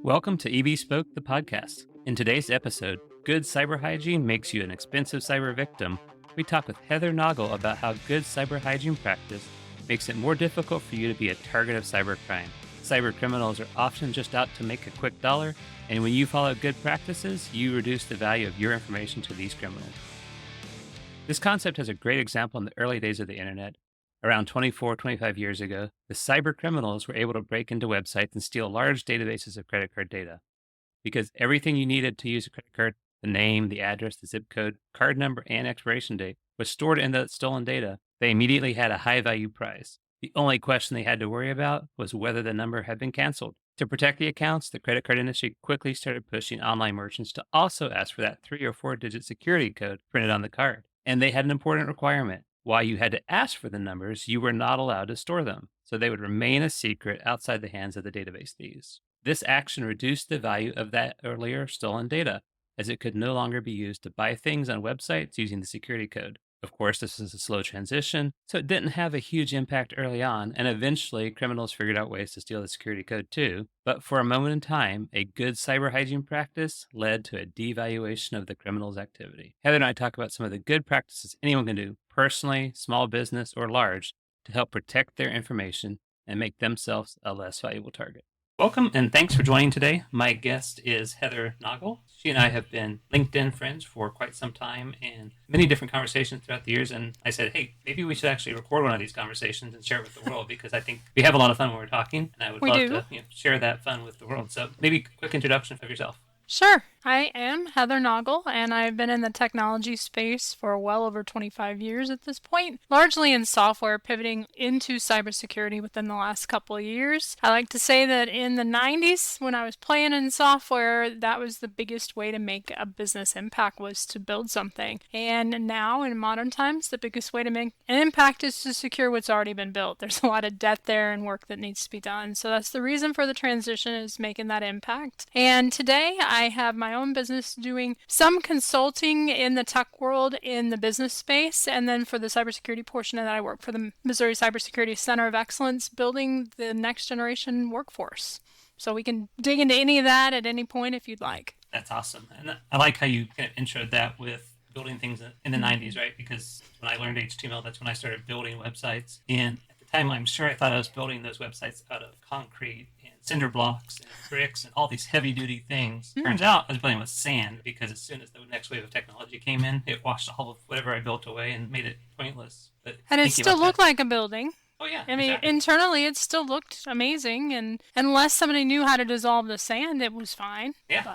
Welcome to EB Spoke, the podcast. In today's episode, Good Cyber Hygiene Makes You an Expensive Cyber Victim, we talk with Heather Noggle about how good cyber hygiene practice makes it more difficult for you to be a target of cybercrime. Cyber criminals are often just out to make a quick dollar, and when you follow good practices, you reduce the value of your information to these criminals. This concept has a great example in the early days of the internet. Around 25 years ago, the cyber criminals were able to break into websites and steal large databases of credit card data. Because everything you needed to use a credit card, the name, the address, the zip code, card number, and expiration date, was stored in the stolen data, they immediately had a high value prize. The only question they had to worry about was whether the number had been canceled. To protect the accounts, the credit card industry quickly started pushing online merchants to also ask for that 3 or 4-digit security code printed on the card. And they had an important requirement. While you had to ask for the numbers, you were not allowed to store them, so they would remain a secret outside the hands of the database thieves. This action reduced the value of that earlier stolen data, as it could no longer be used to buy things on websites using the security code. Of course, this is a slow transition, so it didn't have a huge impact early on, and eventually criminals figured out ways to steal the security code too. But for a moment in time, a good cyber hygiene practice led to a devaluation of the criminal's activity. Heather and I talk about some of the good practices anyone can do, personally, small business, or large, to help protect their information and make themselves a less valuable target. Welcome and thanks for joining today. My guest is Heather Noggle. She and I have been LinkedIn friends for quite some time and many different conversations throughout the years. And I said, hey, maybe we should actually record one of these conversations and share it with the world because I think we have a lot of fun when we're talking. And I would love to share that fun with the world. So maybe a quick introduction of yourself. Sure. I am Heather Noggle, and I've been in the technology space for well over 25 years at this point, largely in software, pivoting into cybersecurity within the last couple of years. I like to say that in the 90s, when I was playing in software, that was the biggest way to make a business impact was to build something. And now, in modern times, the biggest way to make an impact is to secure what's already been built. There's a lot of debt there and work that needs to be done. So that's the reason for the transition is making that impact. And today, I have my own business doing some consulting in the tech world in the business space, and then for the cybersecurity portion of that, I work for the Missouri Cybersecurity Center of Excellence, building the next generation workforce. So we can dig into any of that at any point if you'd like. That's awesome. And I like how you kind of introed that with building things in the 90s, right? Because when I learned HTML, that's when I started building websites. And at the time, I'm sure I thought I was building those websites out of concrete and cinder blocks and bricks and all these heavy-duty things. Turns out I was building with sand because as soon as the next wave of technology came in, it washed all of whatever I built away and made it pointless. But it still looked like a building. Oh, yeah. I mean, internally, it still looked amazing, and unless somebody knew how to dissolve the sand, it was fine. Yeah.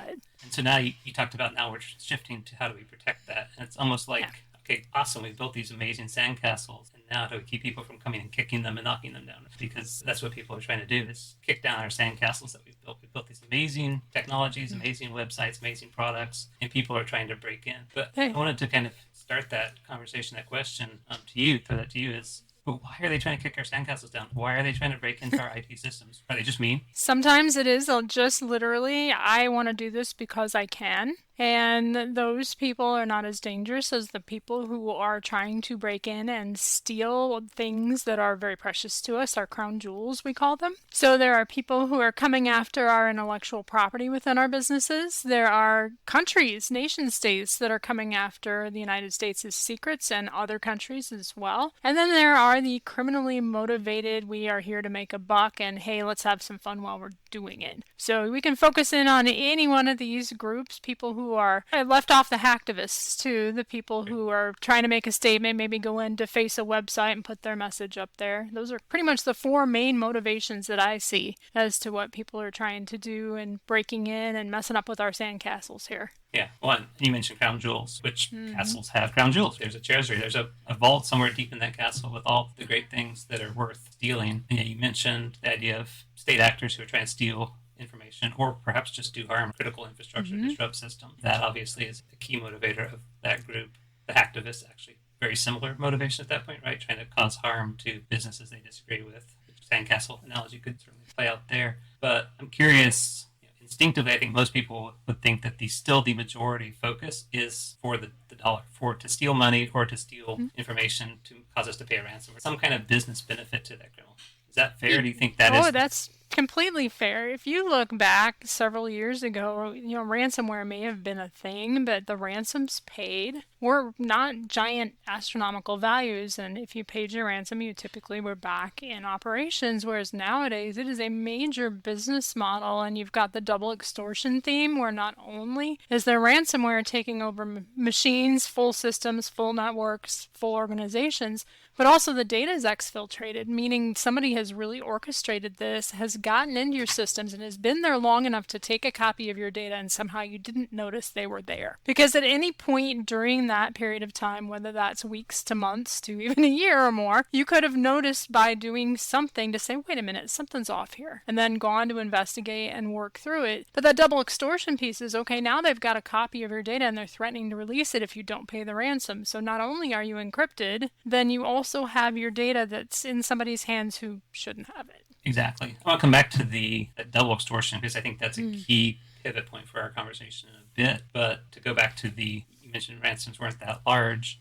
And so now you talked about now we're shifting to how do we protect that. And it's almost like, okay, awesome, we've built these amazing sandcastles, and now how do we keep people from coming and kicking them and knocking them down? Because that's what people are trying to do is kick down our sandcastles that we've built. We've built these amazing technologies, amazing websites, amazing products, and people are trying to break in. But I wanted to kind of start that conversation, that question to you, throw that to you is, but why are they trying to kick our sandcastles down? Why are they trying to break into our IT systems? Are they just mean? Sometimes it is just literally, I want to do this because I can. And those people are not as dangerous as the people who are trying to break in and steal things that are very precious to us, our crown jewels, we call them. So there are people who are coming after our intellectual property within our businesses. There are countries, nation states that are coming after the United States' secrets and other countries as well. And then there are the criminally motivated, we are here to make a buck and hey, let's have some fun while we're doing it. So we can focus in on any one of these groups, people who are left off the hacktivists to the people who are trying to make a statement, maybe go in to face a website and put their message up there. Those are pretty much the four main motivations that I see as to what people are trying to do and breaking in and messing up with our sandcastles here. Yeah, one, you mentioned crown jewels, which castles have crown jewels. There's a treasury, there's a vault somewhere deep in that castle with all the great things that are worth stealing. And yeah, you mentioned the idea of state actors who are trying to steal information or perhaps just do harm, critical infrastructure, disrupt systems. That obviously is a key motivator of that group. The hacktivists actually very similar motivation at that point, right? Trying to cause harm to businesses they disagree with. The Sandcastle analogy could certainly play out there. But I'm curious, instinctively, I think most people would think that the majority focus is for the dollar, to steal money or to steal information to cause us to pay a ransom or some kind of business benefit to that criminal. Is that fair? Do you think that is? Oh, that's completely fair. If you look back several years ago, ransomware may have been a thing, but the ransoms paid were not giant astronomical values. And if you paid your ransom, you typically were back in operations. Whereas nowadays, it is a major business model, and you've got the double extortion theme, where not only is there ransomware taking over machines, full systems, full networks, full organizations, but also the data is exfiltrated, meaning somebody has really orchestrated this, has gotten into your systems, and has been there long enough to take a copy of your data, and somehow you didn't notice they were there. Because at any point during that period of time, whether that's weeks to months to even a year or more, you could have noticed by doing something to say, wait a minute, something's off here, and then gone to investigate and work through it. But that double extortion piece is, okay, now they've got a copy of your data and they're threatening to release it if you don't pay the ransom. So not only are you encrypted, then you also have your data that's in somebody's hands who shouldn't have it. Exactly. I want to come back to the double extortion because I think that's a key pivot point for our conversation in a bit. But to go back to you mentioned ransoms weren't that large.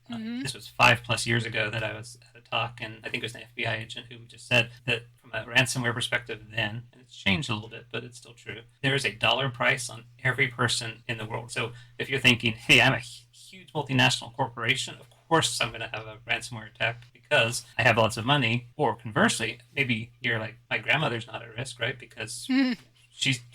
This was 5+ years ago that I was at a talk, and I think it was an FBI agent who just said that from a ransomware perspective then, and it's changed a little bit, but it's still true, there is a dollar price on every person in the world. So if you're thinking, hey, I'm a huge multinational corporation, of course I'm going to have a ransomware attack because I have lots of money. Or conversely, maybe you're like, my grandmother's not at risk, right? Because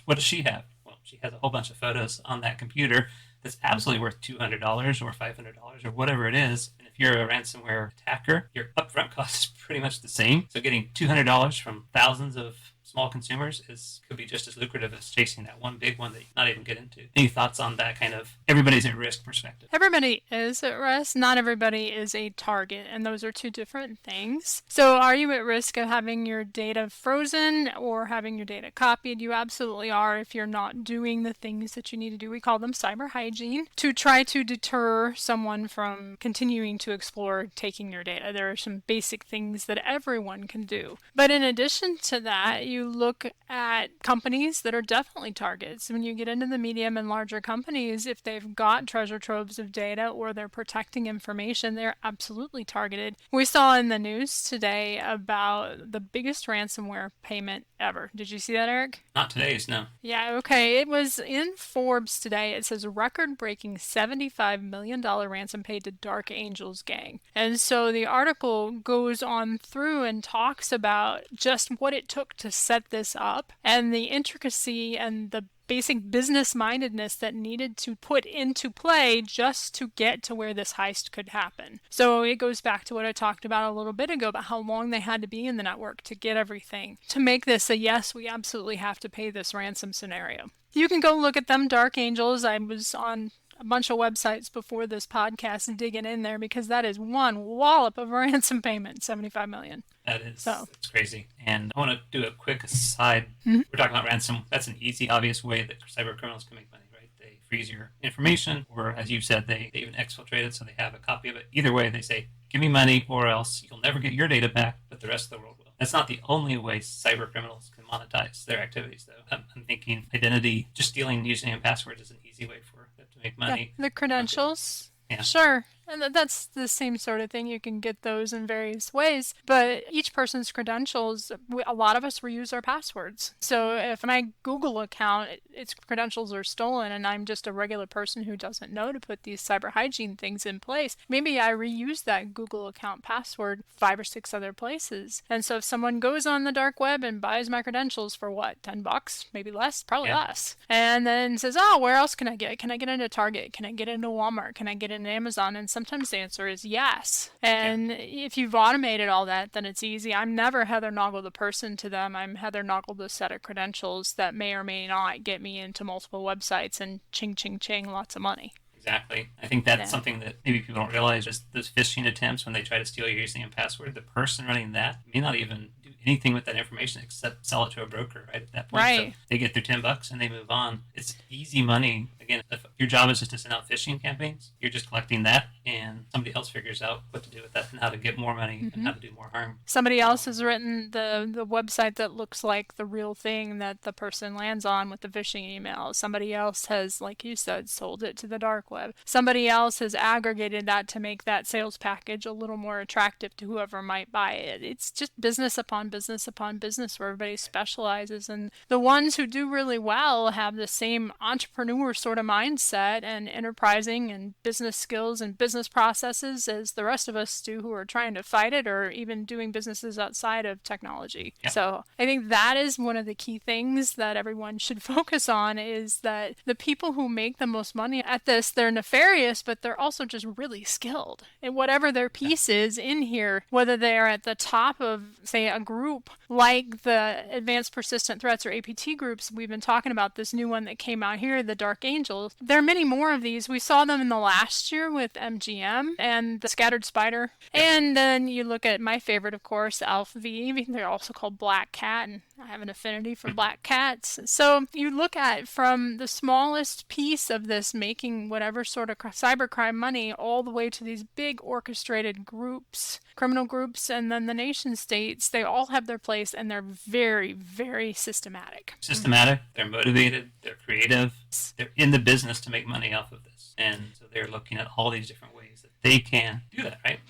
what does she have? Well, she has a whole bunch of photos on that computer that's absolutely worth $200 or $500 or whatever it is. And if you're a ransomware attacker, your upfront cost is pretty much the same. So getting $200 from thousands of small consumers could be just as lucrative as chasing that one big one that you not even get into. Any thoughts on that kind of everybody's at risk perspective? Everybody is at risk. Not everybody is a target, and those are two different things. So are you at risk of having your data frozen or having your data copied? You absolutely are if you're not doing the things that you need to do. We call them cyber hygiene, to try to deter someone from continuing to explore taking your data. There are some basic things that everyone can do. But in addition to that, you look at companies that are definitely targets. When you get into the medium and larger companies, if they've got treasure troves of data or they're protecting information, they're absolutely targeted. We saw in the news today about the biggest ransomware payment ever. Did you see that, Erik? Not today's, no. Yeah, okay. It was in Forbes today. It says record-breaking $75 million ransom paid to Dark Angels gang. And so the article goes on through and talks about just what it took to set this up and the intricacy and the basic business mindedness that needed to put into play just to get to where this heist could happen. So it goes back to what I talked about a little bit ago about how long they had to be in the network to get everything to make this a yes, we absolutely have to pay this ransom scenario. You can go look at them, Dark Angels. I was on a bunch of websites before this podcast and digging in there because that is one wallop of ransom payment, $75 million. That is, it's crazy. And I want to do a quick aside. We're talking about ransom. That's an easy, obvious way that cyber criminals can make money, right? They freeze your information, or as you said, they even exfiltrate it, so they have a copy of it. Either way, they say, give me money, or else you'll never get your data back, but the rest of the world will. That's not the only way cyber criminals can monetize their activities, though. I'm thinking identity, just stealing username and passwords is an easy way for them to make money. The credentials. Yeah. Sure. And that's the same sort of thing. You can get those in various ways. But each person's credentials, a lot of us reuse our passwords. So if my Google account, its credentials are stolen and I'm just a regular person who doesn't know to put these cyber hygiene things in place, maybe I reuse that Google account password 5 or 6 other places. And so if someone goes on the dark web and buys my credentials for what, $10? Maybe less? Probably less. And then says, oh, where else can I get? Can I get into Target? Can I get into Walmart? Can I get into Amazon? And sometimes the answer is yes. And if you've automated all that, then it's easy. I'm never Heather Noggle the person to them. I'm Heather Noggle the set of credentials that may or may not get me into multiple websites and ching, ching, ching, lots of money. Exactly. I think that's something that maybe people don't realize, just those phishing attempts when they try to steal your username and password, the person running that may not even do anything with that information except sell it to a broker, right? At that point, right. So they get their $10 and they move on. It's easy money. Again, if your job is just to send out phishing campaigns, you're just collecting that and somebody else figures out what to do with that and how to get more money and how to do more harm. Somebody else has written the website that looks like the real thing that the person lands on with the phishing email. Somebody else has, like you said, sold it to the dark web. Somebody else has aggregated that to make that sales package a little more attractive to whoever might buy it. It's just business upon business upon business where everybody specializes. And the ones who do really well have the same entrepreneur sort of mindset and enterprising and business skills and business processes as the rest of us do who are trying to fight it or even doing businesses outside of technology. Yeah. So I think that is one of the key things that everyone should focus on, is that the people who make the most money at this, they're nefarious, but they're also just really skilled. And whatever their piece is in here, whether they're at the top of, say, a group like the Advanced Persistent Threats or APT groups, we've been talking about this new one that came out here, the Dark Angels. There are many more of these. We saw them in the last year with MGM and the Scattered Spider. And then you look at my favorite, of course, Alpha V. They're also called Black Cat, and I have an affinity for black cats. So you look at from the smallest piece of this making whatever sort of cybercrime money all the way to these big orchestrated groups, criminal groups, and then the nation states. They all have their place, and they're very, very systematic. Systematic, they're motivated, they're creative, they're in the business to make money off of this. And so they're looking at all these different ways that they can do that, right?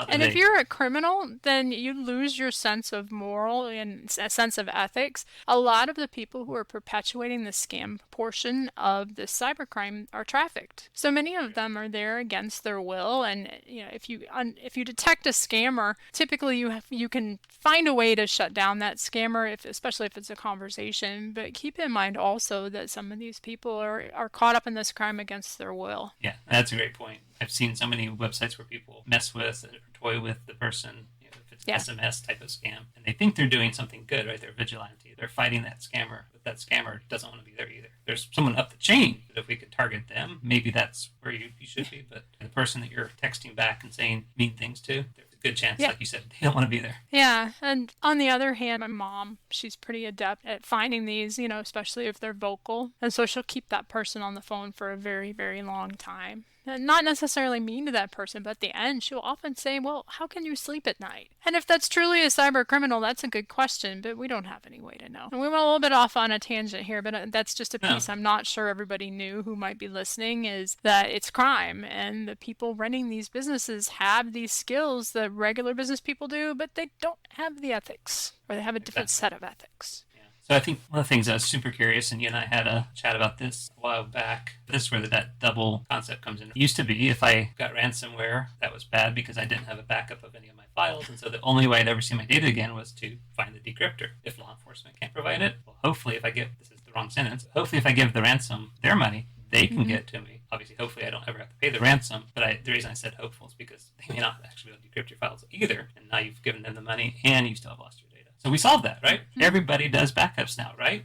And if you're a criminal, then you lose your sense of moral and a sense of ethics. A lot of the people who are perpetuating the scam portion of this cybercrime are trafficked. So many of them are there against their will. And if you detect a scammer, typically you can find a way to shut down that scammer, especially if it's a conversation. But keep in mind also that some of these people are caught up in this crime against their will. Yeah, that's a great point. I've seen so many websites where people mess with or toy with the person, if it's an SMS type of scam, and they think they're doing something good, right? They're vigilante. They're fighting that scammer, but that scammer doesn't want to be there either. There's someone up the chain that if we could target them, maybe that's where you should be. But the person that you're texting back and saying mean things to, there's a good chance, like you said, they don't want to be there. Yeah, and on the other hand, my mom, she's pretty adept at finding these, especially if they're vocal. And so she'll keep that person on the phone for a very, very long time. Not necessarily mean to that person, but at the end, she'll often say, well, how can you sleep at night? And if that's truly a cyber criminal, that's a good question, but we don't have any way to know. And we went a little bit off on a tangent here, but that's just a piece I'm not sure everybody knew who might be listening, is that it's crime. And the people running these businesses have these skills that regular business people do, but they don't have the ethics, or they have a different set of ethics. So I think one of the things I was super curious, and you and I had a chat about this a while back, this is where that double concept comes in. It used to be if I got ransomware, that was bad because I didn't have a backup of any of my files, and so the only way I'd ever see my data again was to find the decryptor. If law enforcement can't provide it, well, hopefully if I give, this is the wrong sentence, hopefully if I give the ransom their money, they can get to me. Obviously, hopefully I don't ever have to pay the ransom, but the reason I said hopeful is because they may not actually be able to decrypt your files either, and now you've given them the money and you still have lost your data. So we solved that, right? Mm-hmm. Everybody does backups now, right?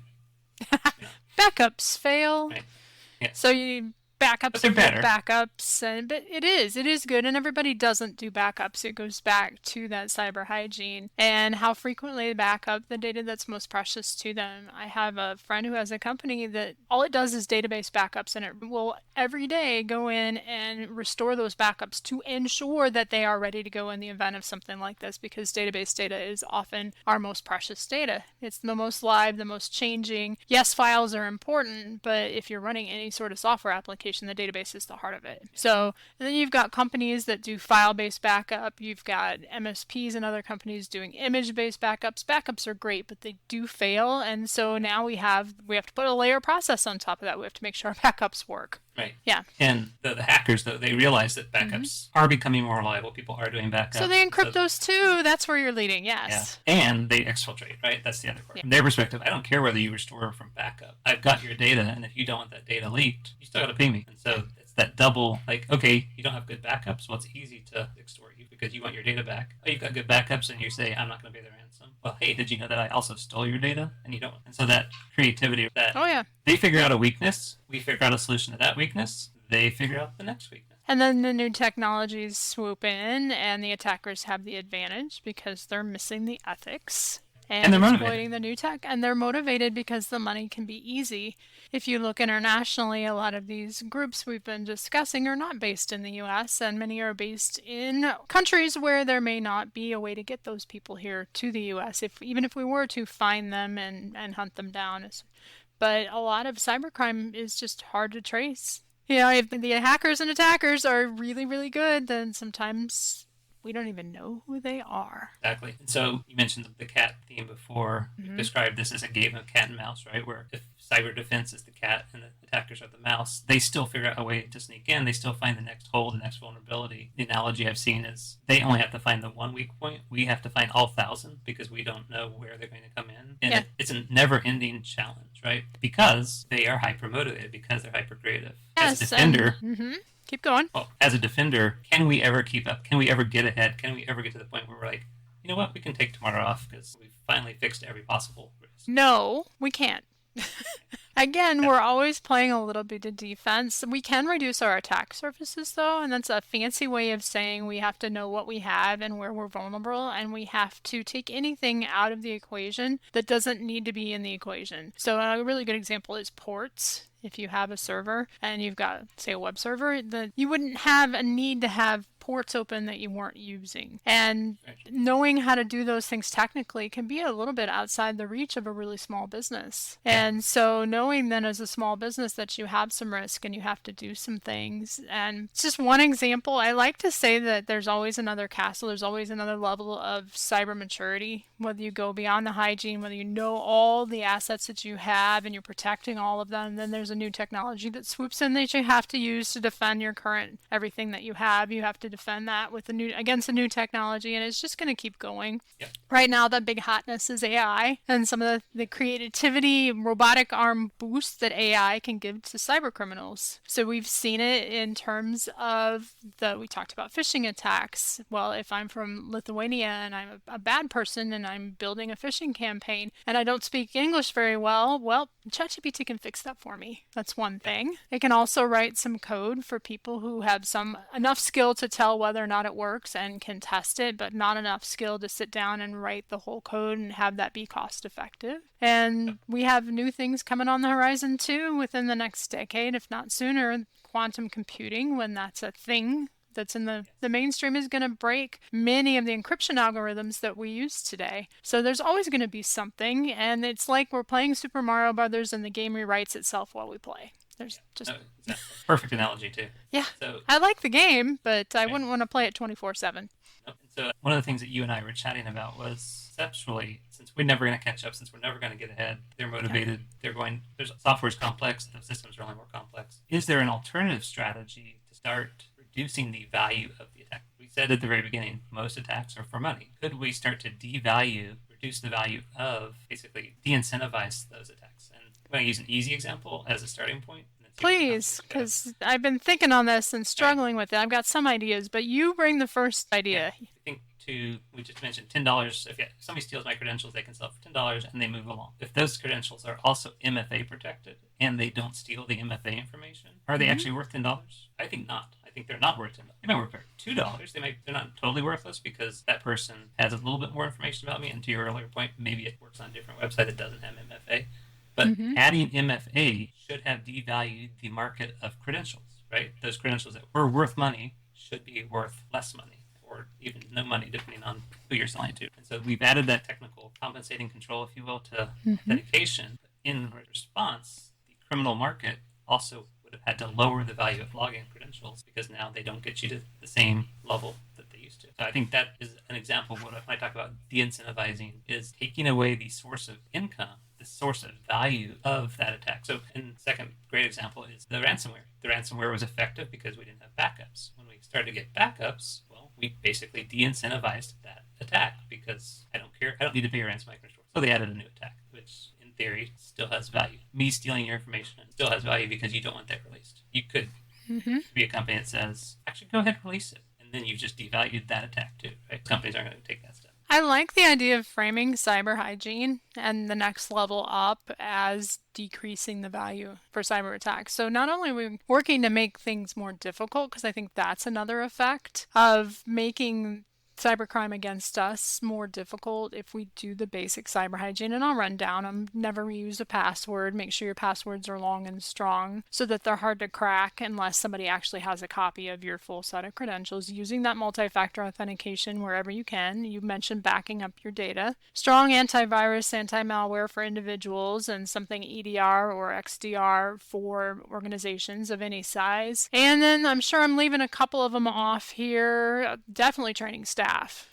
Backups fail. Right. Yeah. So you backups are better. Backups, but it is good, and everybody doesn't do backups. It goes back to that cyber hygiene and how frequently they back up the data that's most precious to them. I have a friend who has a company that all it does is database backups, and it will every day go in and restore those backups to ensure that they are ready to go in the event of something like this, because database data is often our most precious data. It's the most live, the most changing. Yes, files are important, but if you're running any sort of software application, the database is the heart of it. So and then you've got companies that do file-based backup. You've got MSPs and other companies doing image-based backups. Backups are great, but they do fail. And so now we have to put a layer process on top of that. We have to make sure our backups work. Right. Yeah. And the hackers, though, they realize that backups are becoming more reliable. People are doing backups. So they encrypt those too. That's where you're leading, yes. Yeah. And they exfiltrate, right? That's the other part. Yeah. From their perspective, I don't care whether you restore from backup. I've got your data, and if you don't want that data leaked, you still got to pay me. And so it's that double, okay, you don't have good backups. Well, it's easy to extort you because you want your data back. Oh, you've got good backups, and you say, I'm not going to pay the ransom. Well, hey, did you know that I also stole your data? And you don't. And so that creativity, they figure out a weakness. We figure out a solution to that weakness. They figure out the next weakness. And then the new technologies swoop in, and the attackers have the advantage because they're missing the ethics and they're exploiting the new tech. And they're motivated because the money can be easy. If you look internationally, a lot of these groups we've been discussing are not based in the U.S., and many are based in countries where there may not be a way to get those people here to the U.S., even if we were to find them and hunt them down. But a lot of cybercrime is just hard to trace. If the hackers and attackers are really, really good, then sometimes we don't even know who they are. Exactly. And so you mentioned the cat theme before. Mm-hmm. You described this as a game of cat and mouse, right? Where if cyber defense is the cat and the attackers are the mouse, they still figure out a way to sneak in. They still find the next hole, the next vulnerability. The analogy I've seen is they only have to find the one weak point. We have to find all 1,000 because we don't know where they're going to come in. And it's a never-ending challenge, right? Because they are hyper-motivated, because they're hyper-creative. Yes, as a defender... Keep going. Well, as a defender, can we ever keep up? Can we ever get ahead? Can we ever get to the point where we're like, you know what, we can take tomorrow off because we've finally fixed every possible risk? No, we can't. Again, we're always playing a little bit of defense. We can reduce our attack surfaces, though, and that's a fancy way of saying we have to know what we have and where we're vulnerable, and we have to take anything out of the equation that doesn't need to be in the equation. So a really good example is ports. If you have a server and you've got, say, a web server, you wouldn't have a need to have ports open that you weren't using. And knowing how to do those things technically can be a little bit outside the reach of a really small business. And so knowing then as a small business that you have some risk and you have to do some things. And it's just one example. I like to say that there's always another castle. There's always another level of cyber maturity, whether you go beyond the hygiene, whether you know all the assets that you have and you're protecting all of them. Then there's a new technology that swoops in that you have to use to defend your current everything that you have. You have to defend that with against a new technology, and it's just going to keep going. Yep. Right now, the big hotness is AI and some of the creativity, robotic arm boost that AI can give to cybercriminals. So we've seen it in terms of we talked about phishing attacks. Well, if I'm from Lithuania and I'm a bad person and I'm building a phishing campaign and I don't speak English very well, ChatGPT can fix that for me. That's one thing. It can also write some code for people who have enough skill to tell whether or not it works and can test it, but not enough skill to sit down and write the whole code and have that be cost effective. And we have new things coming on the horizon too within the next decade, if not sooner. Quantum computing, when that's a thing that's in the mainstream, is going to break many of the encryption algorithms that we use today. So there's always going to be something, and it's like we're playing Super Mario Brothers and the game rewrites itself while we play. There's just exactly. Perfect analogy too. Yeah. So I like the game, but I wouldn't want to play it 24/7. So one of the things that you and I were chatting about was conceptually, since we're never going to catch up, since we're never going to get ahead, they're motivated, there's software's complex, the systems are only more complex. Is there an alternative strategy to start reducing the value of the attack? We said at the very beginning, most attacks are for money. Could we start to reduce the value of, basically de-incentivize those attacks? And I'm going to use an easy example as a starting point. Please, because I've been thinking on this and struggling with it. I've got some ideas, but you bring the first idea. I think we just mentioned $10. If somebody steals my credentials, they can sell it for $10 and they move along. If those credentials are also MFA protected and they don't steal the MFA information, are they actually worth $10? I think not. I think they're not worth $10. They might worth $2. They're not totally worthless because that person has a little bit more information about me. And to your earlier point, maybe it works on a different website that doesn't have MFA. But adding MFA should have devalued the market of credentials, right? Those credentials that were worth money should be worth less money or even no money, depending on who you're selling to. And so we've added that technical compensating control, if you will, to authentication. In response, the criminal market also would have had to lower the value of login credentials because now they don't get you to the same level that they used to. So I think that is an example of what I talk about de-incentivizing, is taking away the source of income, the source of value of that attack. So, and the second great example is the ransomware. The ransomware was effective because we didn't have backups. When we started to get backups, well, we basically de-incentivized that attack because I don't care. I don't need to pay your ransomware. So they added a new attack, which in theory still has value. Me stealing your information still has value because you don't want that released. You could be a company that says, actually, go ahead and release it. And then you've just devalued that attack too, right? Companies aren't going to take that step. I like the idea of framing cyber hygiene and the next level up as decreasing the value for cyber attacks. So not only are we working to make things more difficult, because I think that's another effect of making cybercrime against us more difficult if we do the basic cyber hygiene. And I'll run down them. Never use a password. Make sure your passwords are long and strong so that they're hard to crack unless somebody actually has a copy of your full set of credentials. Using that multi-factor authentication wherever you can. You mentioned backing up your data. Strong antivirus, anti-malware for individuals, and something EDR or XDR for organizations of any size. And then I'm sure I'm leaving a couple of them off here. Definitely training staff.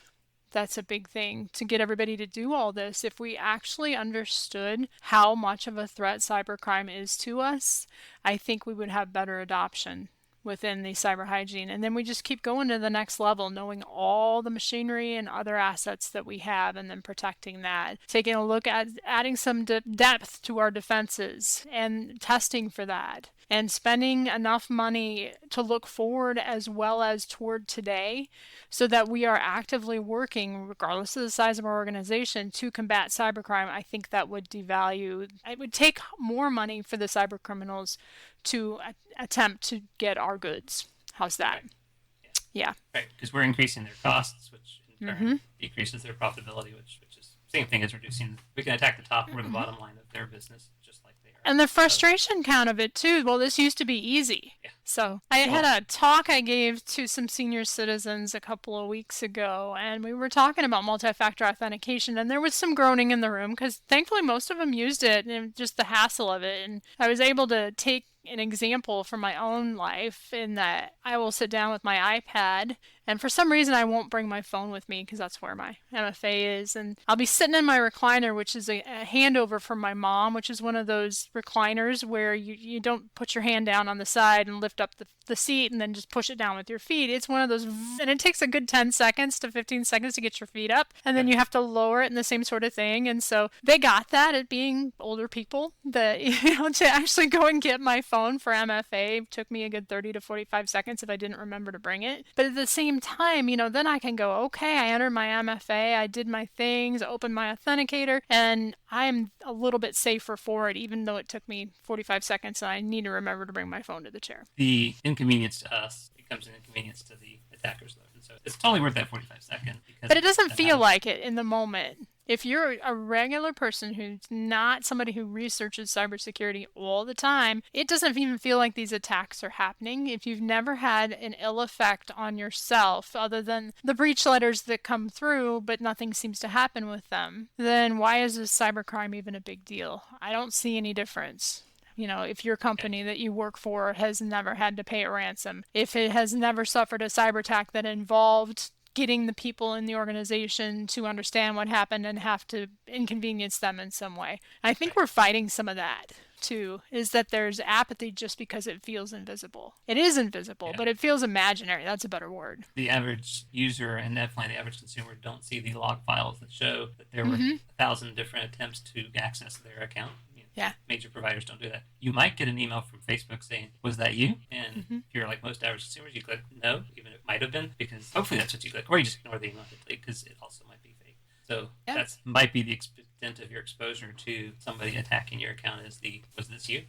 That's a big thing to get everybody to do all this. If we actually understood how much of a threat cybercrime is to us, I think we would have better adoption within the cyber hygiene. And then we just keep going to the next level, knowing all the machinery and other assets that we have and then protecting that. Taking a look at adding some depth to our defenses and testing for that. And spending enough money to look forward as well as toward today so that we are actively working, regardless of the size of our organization, to combat cybercrime. I think that would devalue. It would take more money for the cybercriminals to attempt to get our goods. How's that? Right. Yeah. Right, because we're increasing their costs, which in turn decreases their profitability, which is the same thing as reducing. We can attack the top or the bottom line of their business, just like they are. And the frustration count of it too. Well, this used to be easy. Yeah. So I had a talk I gave to some senior citizens a couple of weeks ago, and we were talking about multi-factor authentication, and there was some groaning in the room because thankfully most of them used it and just the hassle of it. And I was able to take an example from my own life in that I will sit down with my iPad, and for some reason I won't bring my phone with me because that's where my MFA is, and I'll be sitting in my recliner, which is a handover from my mom, which is one of those recliners where you don't put your hand down on the side and lift up the seat and then just push it down with your feet. It's one of those, and it takes a good 10 seconds to 15 seconds to get your feet up, and then you have to lower it and the same sort of thing. And so they got that at being older people, that to actually go and get my phone for MFA took me a good 30 to 45 seconds if I didn't remember to bring it. But at the same time, then I can go, okay, I entered my MFA, I did my things, opened my authenticator, and I'm a little bit safer for it, even though it took me 45 seconds and I need to remember to bring my phone to the chair. The inconvenience to us becomes an inconvenience to the attackers, though. And so it's totally worth that 45 seconds. But it doesn't feel like it in the moment. If you're a regular person who's not somebody who researches cybersecurity all the time, it doesn't even feel like these attacks are happening. If you've never had an ill effect on yourself, other than the breach letters that come through, but nothing seems to happen with them, then why is this cybercrime even a big deal? I don't see any difference. If your company that you work for has never had to pay a ransom, if it has never suffered a cyber attack that involved getting the people in the organization to understand what happened and have to inconvenience them in some way. I think we're fighting some of that too, is that there's apathy just because it feels invisible. It is invisible, but it feels imaginary. That's a better word. The average user and definitely the average consumer don't see the log files that show that there were 1,000 different attempts to access their account. Yeah. Major providers don't do that. You might get an email from Facebook saying, was that you? And if you're like most average consumers, you click no, even if it might have been, because hopefully that's what you click. Or you just ignore the email because it also might be fake. So that might be the extent of your exposure to somebody attacking your account is was this you?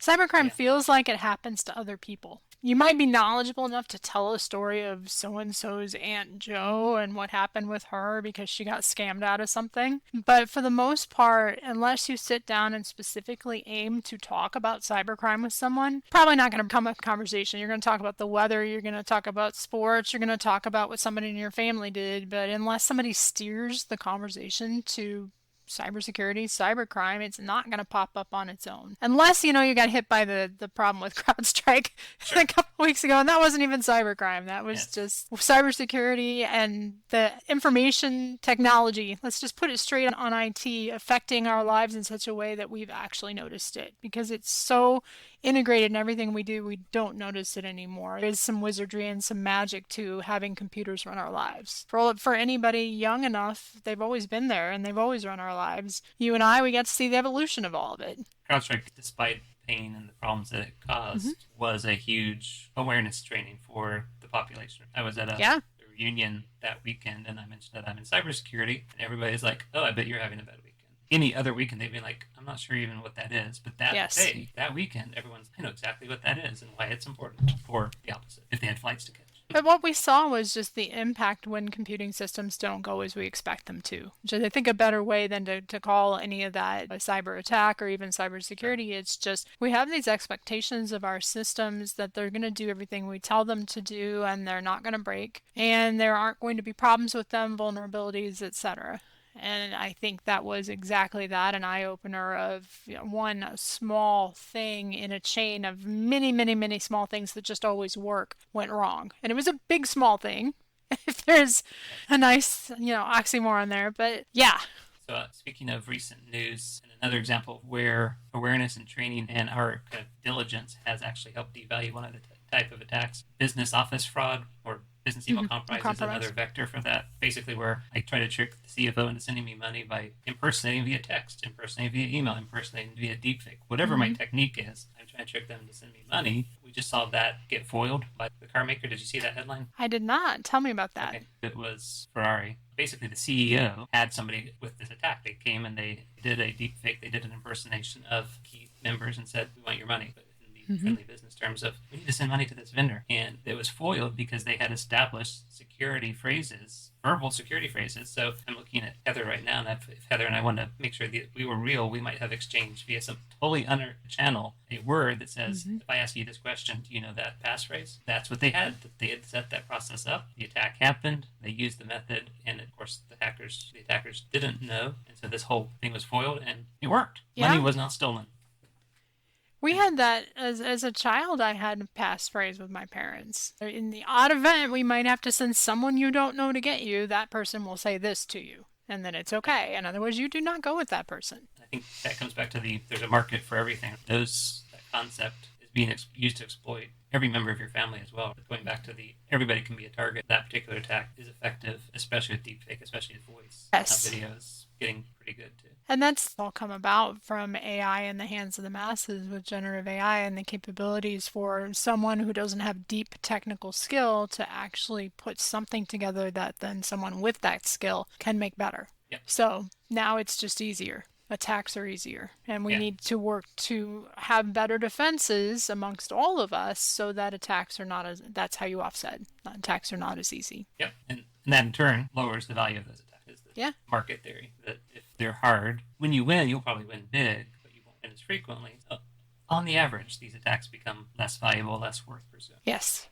Cybercrime feels like it happens to other people. You might be knowledgeable enough to tell a story of so-and-so's Aunt Jo and what happened with her because she got scammed out of something. But for the most part, unless you sit down and specifically aim to talk about cybercrime with someone, probably not going to come up conversation. You're going to talk about the weather, you're going to talk about sports, you're going to talk about what somebody in your family did. But unless somebody steers the conversation to cybersecurity, cybercrime, it's not going to pop up on its own. Unless, you got hit by the problem with CrowdStrike a couple weeks ago, and that wasn't even cybercrime. That was just cybersecurity and the information technology. Let's just put it straight on IT affecting our lives in such a way that we've actually noticed it. Because it's so integrated in everything we do, we don't notice it anymore. There's some wizardry and some magic to having computers run our lives. For anybody young enough, they've always been there and they've always run our lives. You and I, we got to see the evolution of all of it. CrowdStrike, despite pain and the problems that it caused, was a huge awareness training for the population. I was at a reunion that weekend and I mentioned that I'm in cybersecurity and everybody's like, oh, I bet you're having a bad weekend. Any other weekend, they'd be like, I'm not sure even what that is. But that day, that weekend, I know exactly what that is and why it's important. Or the opposite, if they had flights to catch. But what we saw was just the impact when computing systems don't go as we expect them to, which is, I think, a better way than to call any of that a cyber attack or even cybersecurity. It's just we have these expectations of our systems that they're going to do everything we tell them to do and they're not going to break and there aren't going to be problems with them, vulnerabilities, etc. And I think that was exactly that, an eye-opener of one small thing in a chain of many, many, many small things that just always work went wrong. And it was a big small thing, if there's a nice, oxymoron there. But yeah. So speaking of recent news, and another example where awareness and training and our kind of diligence has actually helped devalue one of the type of attacks, business office fraud or business email compromise is another vector for that. Basically, where I try to trick the CFO into sending me money by impersonating via text, impersonating via email, impersonating via deepfake, whatever my technique is. I'm trying to trick them to send me money. We just saw that get foiled by the car maker. Did you see that headline? I did not. Tell me about that. Okay. It was Ferrari. Basically, the CEO had somebody with this attack. They came and they did a deepfake. They did an impersonation of key members and said, "We want your money." But friendly business terms of, we need to send money to this vendor. And it was foiled because they had established security phrases, verbal security phrases. So I'm looking at Heather right now, and if Heather and I wanted to make sure that we were real, we might have exchanged via some totally under channel a word that says, if I ask you this question, do you know that passphrase? That's what they had. They had set that process up. The attack happened. They used the method, and of course the attackers didn't know. And so this whole thing was foiled, and it worked. Yeah. Money was not stolen. We had that as a child. I had passphrase with my parents. In the odd event, we might have to send someone you don't know to get you. That person will say this to you, and then it's okay. In other words, you do not go with that person. I think that comes back to there's a market for everything. That concept is being used to exploit every member of your family as well. Going back to everybody can be a target. That particular attack is effective, especially with deepfake, especially with voice. Yes. Videos getting pretty good too. And that's all come about from AI in the hands of the masses with generative AI and the capabilities for someone who doesn't have deep technical skill to actually put something together that then someone with that skill can make better. Yep. So now it's just easier. Attacks are easier. And we need to work to have better defenses amongst all of us so that attacks are not that's how you offset. Attacks are not as easy. Yep. And that in turn lowers the value of those attacks. Market theory that if they're hard, when you win, you'll probably win big, but you won't win as frequently. So on the average, these attacks become less valuable, less worth pursuing. Yes.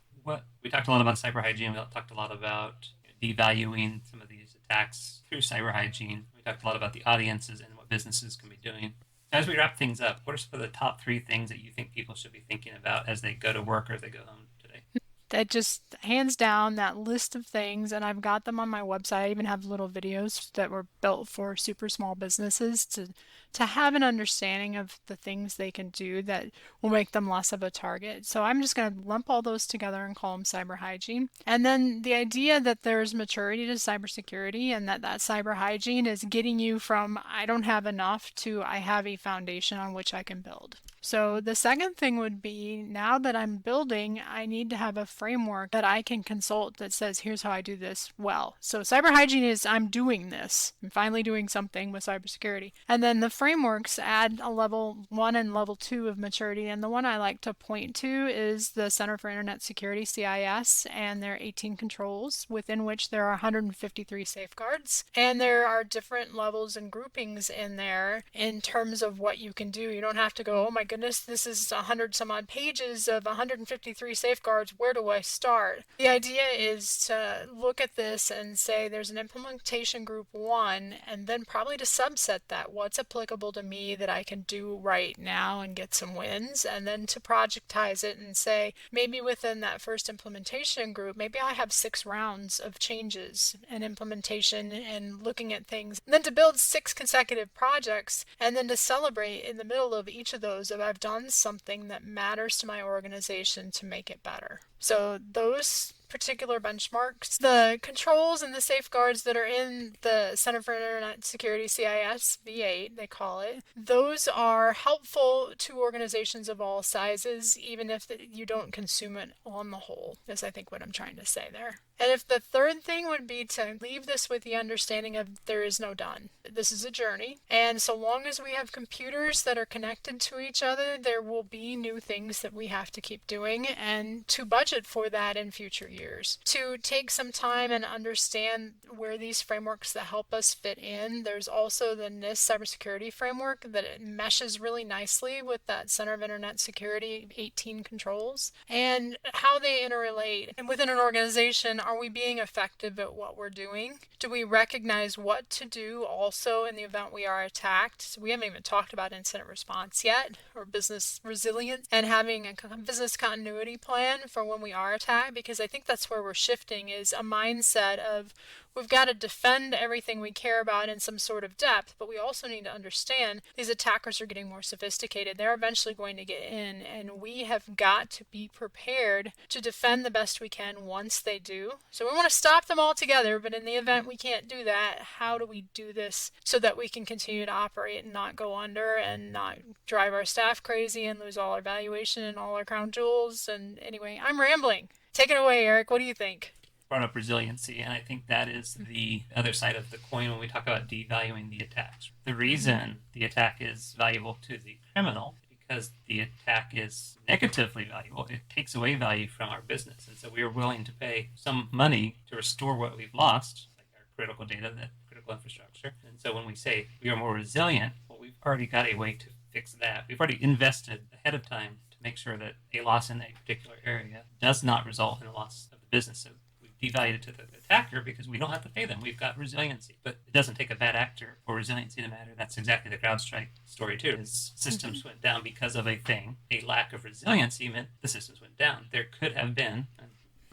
We talked a lot about cyber hygiene. We talked a lot about devaluing some of these attacks through cyber hygiene. We talked a lot about the audiences and what businesses can be doing. So as we wrap things up, what are some of the top 3 things that you think people should be thinking about as they go to work or as they go home today? That just hands down that list of things, and I've got them on my website. I even have little videos that were built for super small businesses to have an understanding of the things they can do that will make them less of a target. So I'm just going to lump all those together and call them cyber hygiene. And then the idea that there's maturity to cybersecurity and that cyber hygiene is getting you from I don't have enough to I have a foundation on which I can build. So the second thing would be, now that I'm building, I need to have a framework that I can consult that says, here's how I do this well. So cyber hygiene is I'm doing this. I'm finally doing something with cybersecurity. And then the frameworks add a level 1 and level 2 of maturity. And the one I like to point to is the Center for Internet Security, CIS, and their 18 controls, within which there are 153 safeguards. And there are different levels and groupings in there in terms of what you can do. You don't have to go, oh my goodness, this is 100 some odd pages of 153 safeguards. Where do I start? The idea is to look at this and say there's an implementation group 1, and then probably to subset that. What's applicable to me that I can do right now and get some wins? And then to projectize it and say, maybe within that first implementation group, maybe I have 6 rounds of changes and implementation and looking at things. And then to build 6 consecutive projects, and then to celebrate in the middle of each of those of I've done something that matters to my organization to make it better. So those particular benchmarks, the controls and the safeguards that are in the Center for Internet Security, CIS V8, they call it, those are helpful to organizations of all sizes, even if you don't consume it on the whole, is I think what I'm trying to say there. And if the third thing would be to leave this with the understanding of there is no done. This is a journey. And so long as we have computers that are connected to each other, there will be new things that we have to keep doing and to budget budget for that in future years. To take some time and understand where these frameworks that help us fit in. There's also the NIST cybersecurity framework that it meshes really nicely with that Center of Internet Security 18 controls and how they interrelate. And within an organization, are we being effective at what we're doing? Do we recognize what to do also in the event we are attacked? So we haven't even talked about incident response yet, or business resilience, and having a business continuity plan for when we are attacked, because I think that's where we're shifting, is a mindset of we've got to defend everything we care about in some sort of depth, but we also need to understand these attackers are getting more sophisticated. They're eventually going to get in, and we have got to be prepared to defend the best we can once they do. So we want to stop them altogether, but in the event we can't do that, how do we do this so that we can continue to operate and not go under and not drive our staff crazy and lose all our valuation and all our crown jewels? And anyway, I'm rambling. Take it away, Erik. What do you think? Brought up resiliency, and I think that is the other side of the coin when we talk about devaluing the attacks. The reason the attack is valuable to the criminal is because the attack is negatively valuable. It takes away value from our business, and so we are willing to pay some money to restore what we've lost, like our critical data, that critical infrastructure. And so when we say we are more resilient, well, we've already got a way to fix that. We've already invested ahead of time to make sure that a loss in a particular area does not result in a loss of the business. So devalued it to the attacker because we don't have to pay them. We've got resiliency. But it doesn't take a bad actor for resiliency to matter. That's exactly the CrowdStrike story too. Is systems went down because of a thing. A lack of resiliency meant the systems went down. There could have been,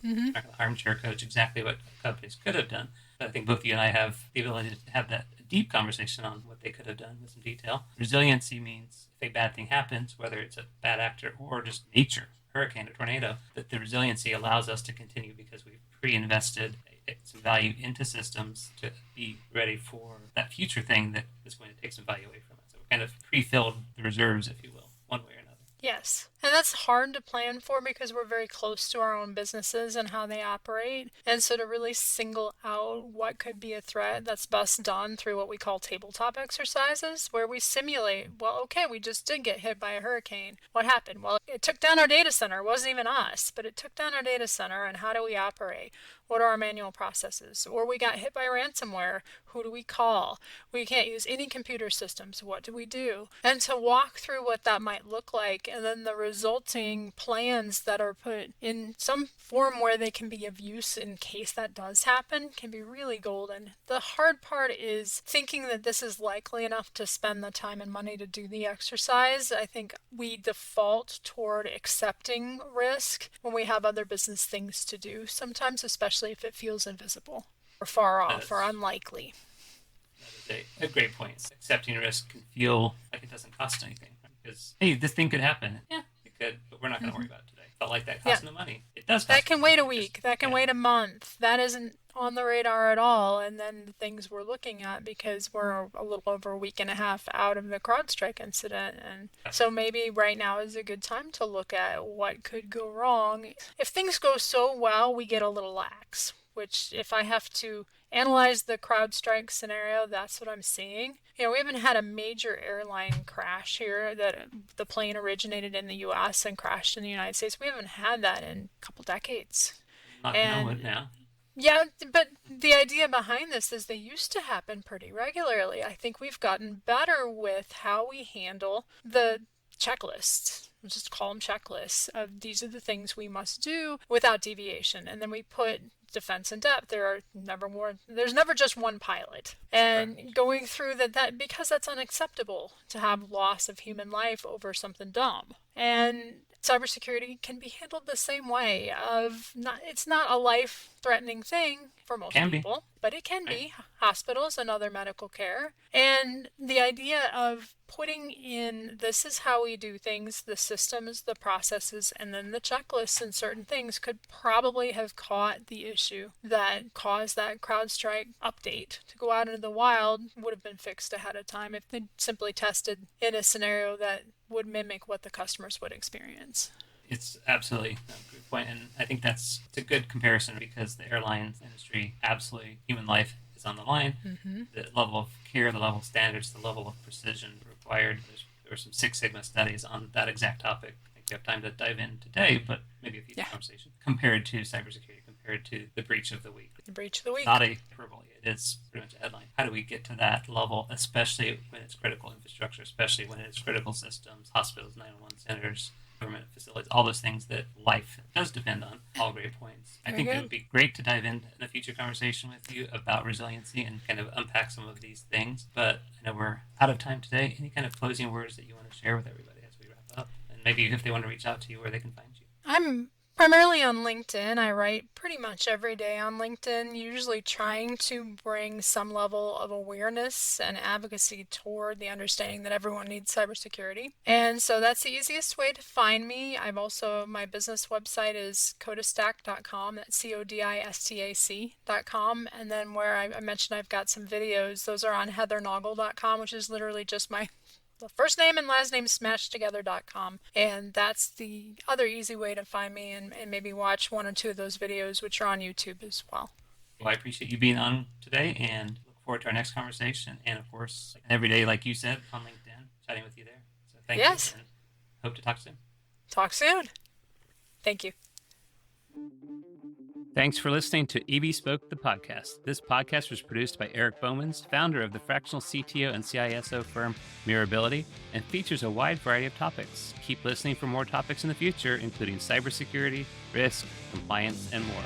I'm not going to armchair coach exactly what companies could have done, but I think both you and I have the ability to have that deep conversation on what they could have done with some detail. Resiliency means if a bad thing happens, whether it's a bad actor or just nature, hurricane or tornado, that the resiliency allows us to continue because we've pre-invested some value into systems to be ready for that future thing that is going to take some value away from it. So we're kind of pre-filled the reserves, if you will, one way or another. Yes. And that's hard to plan for because we're very close to our own businesses and how they operate. And so to really single out what could be a threat, that's best done through what we call tabletop exercises, where we simulate, well, okay, we just did get hit by a hurricane. What happened? Well, it took down our data center. It wasn't even us, but it took down our data center. And how do we operate? What are our manual processes? Or we got hit by ransomware. Who do we call? We can't use any computer systems. What do we do? And to walk through what that might look like, and then the resulting plans that are put in some form where they can be of use in case that does happen can be really golden. The hard part is thinking that this is likely enough to spend the time and money to do the exercise. I think we default toward accepting risk when we have other business things to do, sometimes especially if it feels invisible or far off or unlikely. That is a great point. Accepting risk can feel like it doesn't cost anything, right? Because, hey, this thing could happen. Yeah, it could, but we're not going to worry about it today. Felt like that cost no money. It does cost that can wait a money. week. That can wait a month. That isn't on the radar at all. And then the things we're looking at, because we're a little over a week and a half out of the CrowdStrike incident. And so maybe right now is a good time to look at what could go wrong. If things go so well, we get a little lax, which if I have to analyze the CrowdStrike scenario, that's what I'm seeing. You know, we haven't had a major airline crash here that the plane originated in the U.S. and crashed in the United States. We haven't had that in a couple decades. Not now. Yeah, but the idea behind this is they used to happen pretty regularly. I think we've gotten better with how we handle the checklists. We'll just call them checklists of these are the things we must do without deviation. And then we put defense in depth. There's never just one pilot. And going through that because that's unacceptable to have loss of human life over something dumb. And cybersecurity can be handled the same way it's not a life-threatening thing for most people, but it can be hospitals and other medical care. And the idea of putting in this is how we do things, the systems, the processes, and then the checklists and certain things could probably have caught the issue that caused that CrowdStrike update to go out into the wild. Would have been fixed ahead of time if they'd simply tested in a scenario that would mimic what the customers would experience. It's absolutely a good point, and I think that's a good comparison because the airline industry, absolutely, human life is on the line. Mm-hmm. The level of care, the level of standards, the level of precision required. There were some Six Sigma studies on that exact topic. I think we have time to dive in today, but maybe a future conversation compared to cybersecurity, compared to the breach of the week. The breach of the week. Not a hyperbole. It is pretty much a headline. How do we get to that level, especially when it's critical infrastructure, especially when it's critical systems, hospitals, 911 centers, government facilities, all those things that life does depend on. All great points. I think it would be great to dive in a future conversation with you about resiliency and kind of unpack some of these things. But I know we're out of time today. Any kind of closing words that you want to share with everybody as we wrap up? And maybe if they want to reach out to you, where they can find you. I'm primarily on LinkedIn. I write pretty much every day on LinkedIn, usually trying to bring some level of awareness and advocacy toward the understanding that everyone needs cybersecurity. And so that's the easiest way to find me. My business website is codistac.com. That's CODISTAC.com. And then where I mentioned I've got some videos, those are on heathernoggle.com, which is literally just the first name and last name smashed together.com. And that's the other easy way to find me and maybe watch one or two of those videos, which are on YouTube as well. Well, I appreciate you being on today and look forward to our next conversation. And of course, every day, like you said, on LinkedIn, chatting with you there. So thank you and hope to talk soon. Talk soon. Thank you. Thanks for listening to EB Spoke, the podcast. This podcast was produced by Erik Boemanns, founder of the fractional CTO and CISO firm Invisibility, and features a wide variety of topics. Keep listening for more topics in the future, including cybersecurity, risk, compliance, and more.